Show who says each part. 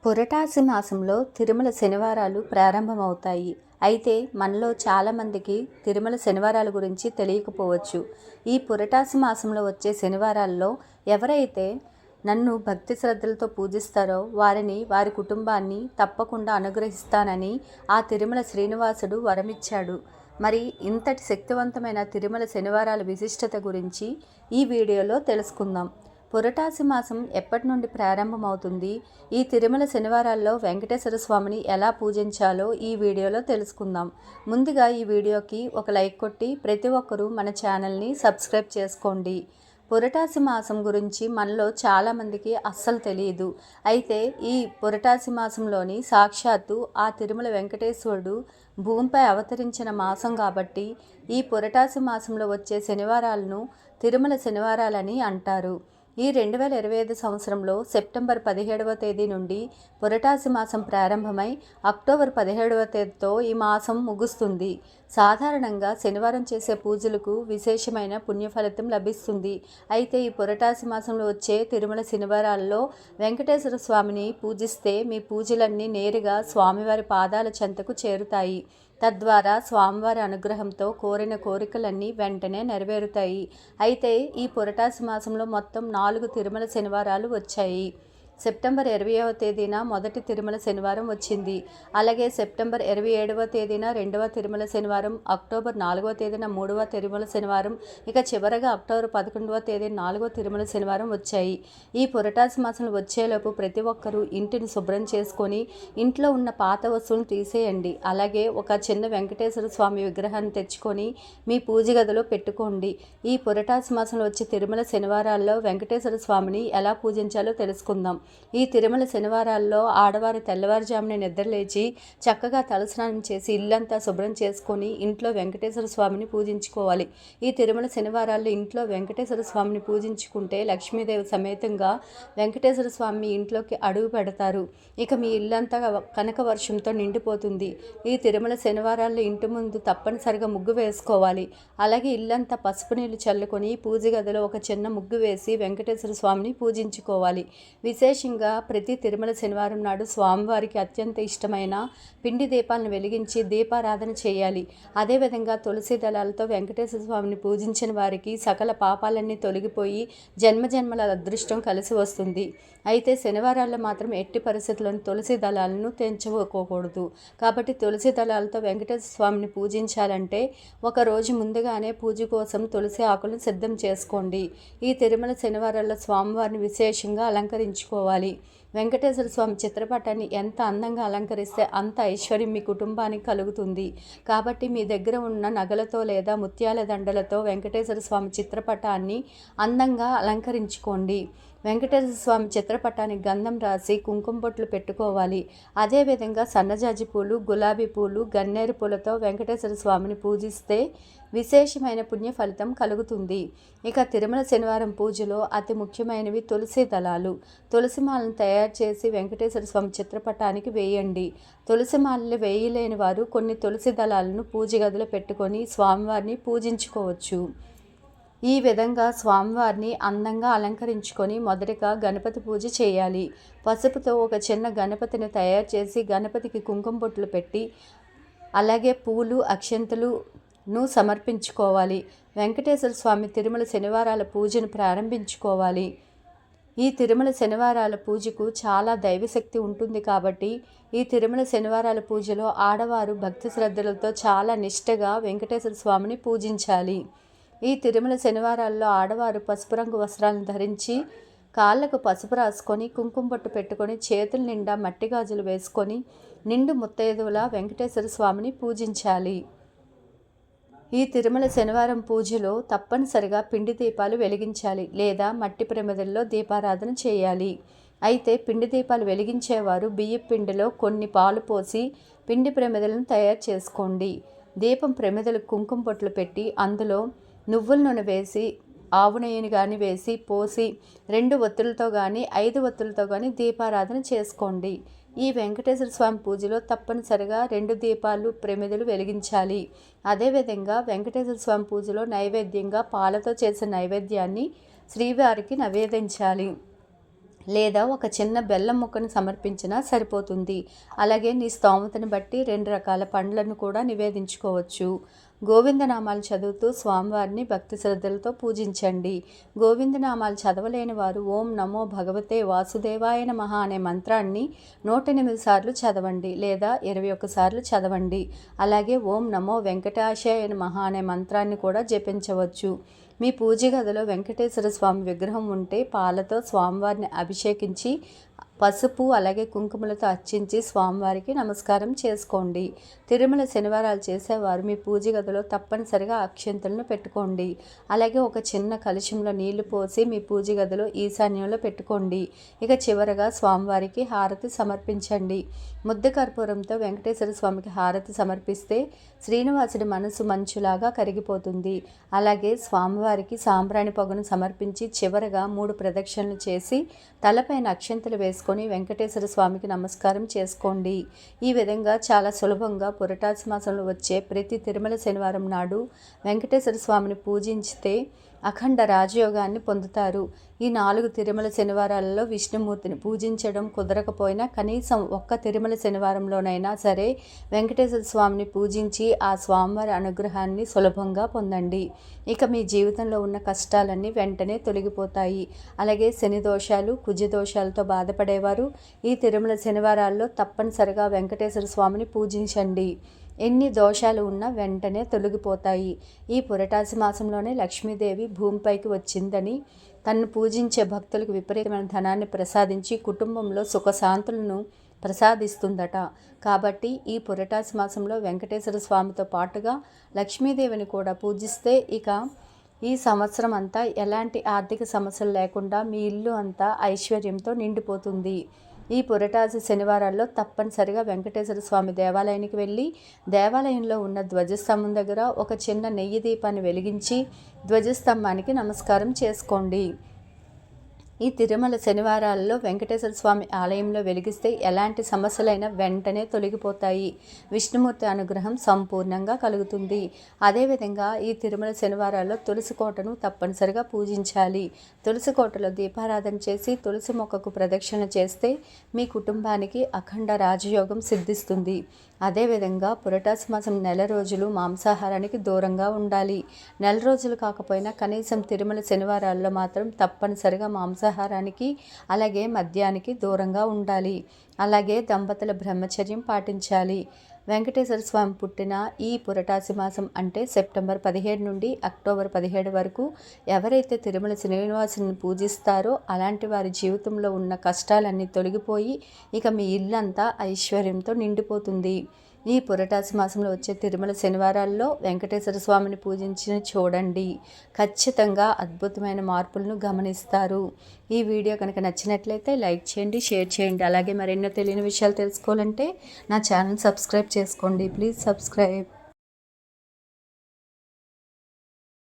Speaker 1: పురటాసి మాసంలో తిరుమల శనివారాలు ప్రారంభమవుతాయి. అయితే మనలో చాలామందికి తిరుమల శనివారాల గురించి తెలియకపోవచ్చు. ఈ పురటాసి మాసంలో వచ్చే శనివారాల్లో ఎవరైతే నన్ను భక్తి శ్రద్ధలతో పూజిస్తారో వారిని, వారి కుటుంబాన్ని తప్పకుండా అనుగ్రహిస్తానని ఆ తిరుమల శ్రీనివాసుడు వరమిచ్చాడు. మరి ఇంతటి శక్తివంతమైన తిరుమల శనివారాల విశిష్టత గురించి ఈ వీడియోలో తెలుసుకుందాం. పురటాసి మాసం ఎప్పటి నుండి ప్రారంభమవుతుంది, ఈ తిరుమల శనివారాల్లో వెంకటేశ్వర స్వామిని ఎలా పూజించాలో ఈ వీడియోలో తెలుసుకుందాం. ముందుగా ఈ వీడియోకి ఒక లైక్ కొట్టి ప్రతి ఒక్కరూ మన ఛానల్ని సబ్స్క్రైబ్ చేసుకోండి. పురటాసి మాసం గురించి మనలో చాలామందికి అస్సలు తెలియదు. అయితే ఈ పురటాసి మాసంలోని సాక్షాత్తు ఆ తిరుమల వెంకటేశ్వరుడు భూమిపై అవతరించిన మాసం కాబట్టి ఈ పురటాసి మాసంలో వచ్చే శనివారాలను తిరుమల శనివారాలని అంటారు. ఈ 2025 సంవత్సరంలో సెప్టెంబర్ 17వ తేదీ నుండి పురటాసి మాసం ప్రారంభమై అక్టోబర్ 17వ తేదీతో ఈ మాసం ముగుస్తుంది. సాధారణంగా శనివారం చేసే పూజలకు విశేషమైన పుణ్యఫలితం లభిస్తుంది. అయితే ఈ పురటాసి మాసంలో వచ్చే తిరుమల శనివారాల్లో వెంకటేశ్వర స్వామిని పూజిస్తే మీ పూజలన్నీ నేరుగా స్వామివారి పాదాల చెంతకు చేరుతాయి. తద్వారా స్వామివారి అనుగ్రహంతో కోరిన కోరికలన్నీ వెంటనే నెరవేరుతాయి. అయితే ఈ పురటాసి మాసంలో మొత్తం 4 తిరుమల శనివారాలు వచ్చాయి. సెప్టెంబర్ 20వ తేదీన మొదటి తిరుమల శనివారం వచ్చింది. అలాగే సెప్టెంబర్ 27వ తేదీన రెండవ తిరుమల శనివారం, అక్టోబర్ 4వ తేదీన మూడవ తిరుమల శనివారం, ఇక చివరగా అక్టోబర్ 11వ తేదీన 4వ తిరుమల శనివారం వచ్చాయి. ఈ పురటాసి మాసంలో వచ్చేలోపు ప్రతి ఒక్కరూ ఇంటిని శుభ్రం చేసుకొని ఇంట్లో ఉన్న పాత వస్తువులను తీసేయండి. అలాగే ఒక చిన్న వెంకటేశ్వర స్వామి విగ్రహాన్ని తెచ్చుకొని మీ పూజ గదిలో పెట్టుకోండి. ఈ పురటాసి మాసంలో వచ్చే తిరుమల శనివారాల్లో వెంకటేశ్వర స్వామిని ఎలా పూజించాలో తెలుసుకుందాం. ఈ తిరుమల శనివారాల్లో ఆడవారు తెల్లవారుజామున నిద్రలేచి చక్కగా తలస్నానం చేసి ఇల్లంతా శుభ్రం చేసుకొని ఇంట్లో వెంకటేశ్వర స్వామిని పూజించుకోవాలి. ఈ తిరుమల శనివారాల్లో ఇంట్లో వెంకటేశ్వర స్వామిని పూజించుకుంటే లక్ష్మీదేవి సమేతంగా వెంకటేశ్వర స్వామి ఇంట్లోకి అడుగు పెడతారు. ఇక మీ ఇల్లంతా కనక వర్షంతో నిండిపోతుంది. ఈ తిరుమల శనివారాల్లో ఇంటి ముందు తప్పనిసరిగా ముగ్గు వేసుకోవాలి. అలాగే ఇల్లంతా పసుపు నీళ్లు చల్లుకొని పూజ గదిలో ఒక చిన్న ముగ్గు వేసి వెంకటేశ్వర స్వామిని పూజించుకోవాలి. విశేషంగా ప్రతి తిరుమల శనివారం నాడు స్వామివారికి అత్యంత ఇష్టమైన పిండి దీపాలను వెలిగించి దీపారాధన చేయాలి. అదేవిధంగా తులసి దళాలతో వెంకటేశ్వర స్వామిని పూజించిన వారికి సకల పాపాలన్నీ తొలగిపోయి జన్మజన్మల అదృష్టం కలిసి వస్తుంది. అయితే శనివారాల్లో మాత్రం ఎట్టి పరిస్థితులను తులసి దళాలను తెంచుకోకూడదు. కాబట్టి తులసి దళాలతో వెంకటేశ్వర స్వామిని పూజించాలంటే ఒక రోజు ముందుగానే పూజ కోసం తులసి ఆకులను సిద్ధం చేసుకోండి. ఈ తిరుమల శనివారాల్లో స్వామివారిని విశేషంగా అలంకరించుకోవాలి. వెంకటేశ్వర స్వామి చిత్రపటాన్ని ఎంత అందంగా అలంకరిస్తే అంత ఐశ్వర్యం మీ కుటుంబానికి కలుగుతుంది. కాబట్టి మీ దగ్గర ఉన్న నగలతో లేదా ముత్యాల దండలతో వెంకటేశ్వర స్వామి చిత్రపటాన్ని అందంగా అలంకరించుకోండి. వెంకటేశ్వర స్వామి చిత్రపటానికి గంధం రాసి కుంకుమ బొట్లు పెట్టుకోవాలి. అదేవిధంగా సన్నజాజి పూలు, గులాబీ పూలు, గన్నేరు పూలతో వెంకటేశ్వర స్వామిని పూజిస్తే విశేషమైన పుణ్య ఫలితం కలుగుతుంది. ఇక తిరుమల శనివారం పూజలో అతి ముఖ్యమైనవి తులసి దళాలు. తులసి మాలను తయారు చేసి వెంకటేశ్వర స్వామి చిత్రపటానికి వేయండి. తులసి మాలలు వేయలేని వారు కొన్ని తులసి దళాలను పూజ గదిలో పెట్టుకొని స్వామివారిని పూజించుకోవచ్చు. ఈ విధంగా స్వామివారిని అందంగా అలంకరించుకొని మొదటగా గణపతి పూజ చేయాలి. పసుపుతో ఒక చిన్న గణపతిని తయారు చేసి గణపతికి కుంకుమ బొట్లు పెట్టి అలాగే పూలు, అక్షంతలను సమర్పించుకోవాలి. వెంకటేశ్వర స్వామి తిరుమల శనివారాల పూజను ప్రారంభించుకోవాలి. ఈ తిరుమల శనివారాల పూజకు చాలా దైవశక్తి ఉంటుంది కాబట్టి ఈ తిరుమల శనివారాల పూజలో ఆడవారు భక్తి శ్రద్ధలతో చాలా నిష్టగా వెంకటేశ్వర స్వామిని పూజించాలి. ఈ తిరుమల శనివారాల్లో ఆడవారు పసుపు రంగు వస్త్రాలను ధరించి కాళ్ళకు పసుపు రాసుకొని కుంకుమ బొట్టు పెట్టుకొని చేతుల నిండా మట్టి గాజులు వేసుకొని నిండు ముత్తైదువులా వెంకటేశ్వర స్వామిని పూజించాలి. ఈ తిరుమల శనివారం పూజలో తప్పనిసరిగా పిండి దీపాలు వెలిగించాలి లేదా మట్టి ప్రమిదల్లో దీపారాధన చేయాలి. అయితే పిండి దీపాలు వెలిగించేవారు బియ్యం పిండిలో కొన్ని పాలు పోసి పిండి ప్రమిదలను తయారు చేసుకోండి. దీపం ప్రమిదలకు కుంకుమ బొట్లు పెట్టి అందులో నువ్వుల నూనె వేసి ఆవు నెయ్యిని కానీ వేసి పోసి 2 ఒత్తులతో కానీ 5 ఒత్తులతో కానీ దీపారాధన చేసుకోండి. ఈ వెంకటేశ్వర స్వామి పూజలో తప్పనిసరిగా 2 దీపాలు ప్రమిదలు వెలిగించాలి. అదేవిధంగా వెంకటేశ్వర స్వామి పూజలో నైవేద్యంగా పాలతో చేసిన నైవేద్యాన్ని శ్రీవారికి నివేదించాలి. లేదా ఒక చిన్న బెల్లం ముక్కను సమర్పించినా సరిపోతుంది. అలాగే నీ స్తోమతను బట్టి 2 రకాల పండ్లను కూడా నివేదించుకోవచ్చు. గోవిందనామాలు చదువుతూ స్వామివారిని భక్తి శ్రద్ధలతో పూజించండి. గోవిందనామాలు చదవలేని వారు ఓం నమో భగవతే వాసుదేవాయ నమః అనే మంత్రాన్ని 108 సార్లు చదవండి లేదా 21 సార్లు చదవండి. అలాగే ఓం నమో వెంకటాశాయ నమః అనే మంత్రాన్ని కూడా జపించవచ్చు. మీ పూజ గదిలో వెంకటేశ్వర స్వామి విగ్రహం ఉంటే పాలతో స్వామివారిని అభిషేకించి పసుపు అలాగే కుంకుమలతో అర్చించి స్వామివారికి నమస్కారం చేసుకోండి. తిరుమల శనివారాలు చేసేవారు మీ పూజ గదిలో తప్పనిసరిగా అక్షంతలను పెట్టుకోండి. అలాగే ఒక చిన్న కలశంలో నీళ్లు పోసి మీ పూజ గదిలో ఈశాన్యంలో పెట్టుకోండి. ఇక చివరగా స్వామివారికి హారతి సమర్పించండి. ముద్ద కర్పూరంతో వెంకటేశ్వర స్వామికి హారతి సమర్పిస్తే శ్రీనివాసుడి మనసు మంచులాగా కరిగిపోతుంది. అలాగే స్వామివారికి సాంబ్రాణి పొగను సమర్పించి చివరగా 3 ప్రదక్షిణలు చేసి తలపైన అక్షంతలు వేసుకొని వెంకటేశ్వర స్వామికి నమస్కారం చేసుకోండి. ఈ విధంగా చాలా సులభంగా పురటాసి మాసంలో వచ్చే ప్రతి తిరుమల శనివారం నాడు వెంకటేశ్వర స్వామిని పూజించితే అఖండ రాజయోగాన్ని పొందుతారు. ఈ 4 తిరుమల శనివారాలలో విష్ణుమూర్తిని పూజించడం కుదరకపోయినా కనీసం ఒక్క తిరుమల శనివారంలోనైనా సరే వెంకటేశ్వర స్వామిని పూజించి ఆ స్వామివారి అనుగ్రహాన్ని సులభంగా పొందండి. ఇక మీ జీవితంలో ఉన్న కష్టాలన్నీ వెంటనే తొలగిపోతాయి. అలాగే శని దోషాలు, కుజ దోషాలతో బాధపడేవారు ఈ తిరుమల శనివారాల్లో తప్పనిసరిగా వెంకటేశ్వర స్వామిని పూజించండి. ఎన్ని దోషాలు ఉన్నా వెంటనే తొలగిపోతాయి. ఈ పురటాసి మాసంలోనే లక్ష్మీదేవి భూమిపైకి వచ్చిందని, తన్ను పూజించే భక్తులకు విపరీతమైన ధనాన్ని ప్రసాదించి కుటుంబంలో సుఖశాంతులను ప్రసాదిస్తుందట. కాబట్టి ఈ పురటాసి మాసంలో వెంకటేశ్వర స్వామితో పాటుగా లక్ష్మీదేవిని కూడా పూజిస్తే ఇక ఈ సంవత్సరం అంతా ఎలాంటి ఆర్థిక సమస్యలు లేకుండా మీ ఇల్లు అంతా ఐశ్వర్యంతో నిండిపోతుంది. ఈ పురటాసి శనివారాల్లో తప్పనిసరిగా వెంకటేశ్వర స్వామి దేవాలయానికి వెళ్ళి దేవాలయంలో ఉన్న ధ్వజస్తంభం దగ్గర ఒక చిన్న నెయ్యి దీపాన్ని వెలిగించి ధ్వజస్తంభానికి నమస్కారం చేసుకోండి. ఈ తిరుమల శనివారాల్లో వెంకటేశ్వర స్వామి ఆలయంలో వెలిగిస్తే ఎలాంటి సమస్యలైనా వెంటనే తొలగిపోతాయి. విష్ణుమూర్తి అనుగ్రహం సంపూర్ణంగా కలుగుతుంది. అదేవిధంగా ఈ తిరుమల శనివారాల్లో తులసి కోటను తప్పనిసరిగా పూజించాలి. తులసి కోటలో దీపారాధన చేసి తులసి మొక్కకు ప్రదక్షిణ చేస్తే మీ కుటుంబానికి అఖండ రాజయోగం సిద్ధిస్తుంది. అదేవిధంగా పురటాసి మాసం 1 రోజులు మాంసాహారానికి దూరంగా ఉండాలి. 1 రోజులు కాకపోయినా కనీసం తిరుమల శనివారాల్లో మాత్రం తప్పనిసరిగా మాంసాహారానికి అలాగే మద్యానికి దూరంగా ఉండాలి. అలాగే దంపతుల బ్రహ్మచర్యం పాటించాలి. వెంకటేశ్వర స్వామి పుట్టిన ఈ పురటాసి మాసం అంటే సెప్టెంబర్ 17 నుండి అక్టోబర్ 17 వరకు ఎవరైతే తిరుమల శ్రీనివాసుని పూజిస్తారో అలాంటి వారి జీవితంలో ఉన్న కష్టాలన్నీ తొలగిపోయి ఇక మీ ఇల్లంతా ఐశ్వర్యంతో నిండిపోతుంది. ఈ పురటాసి మాసంలో వచ్చే తిరుమల శనివారాల్లో వెంకటేశ్వర స్వామిని పూజించి చూడండి. ఖచ్చితంగా అద్భుతమైన మార్పులను గమనిస్తారు. ఈ వీడియో కనుక నచ్చినట్లయితే లైక్ చేయండి, షేర్ చేయండి. అలాగే మరెన్నో తెలియని విషయాలు తెలుసుకోవాలంటే నా ఛానల్ సబ్స్క్రైబ్ చేసుకోండి. Please subscribe.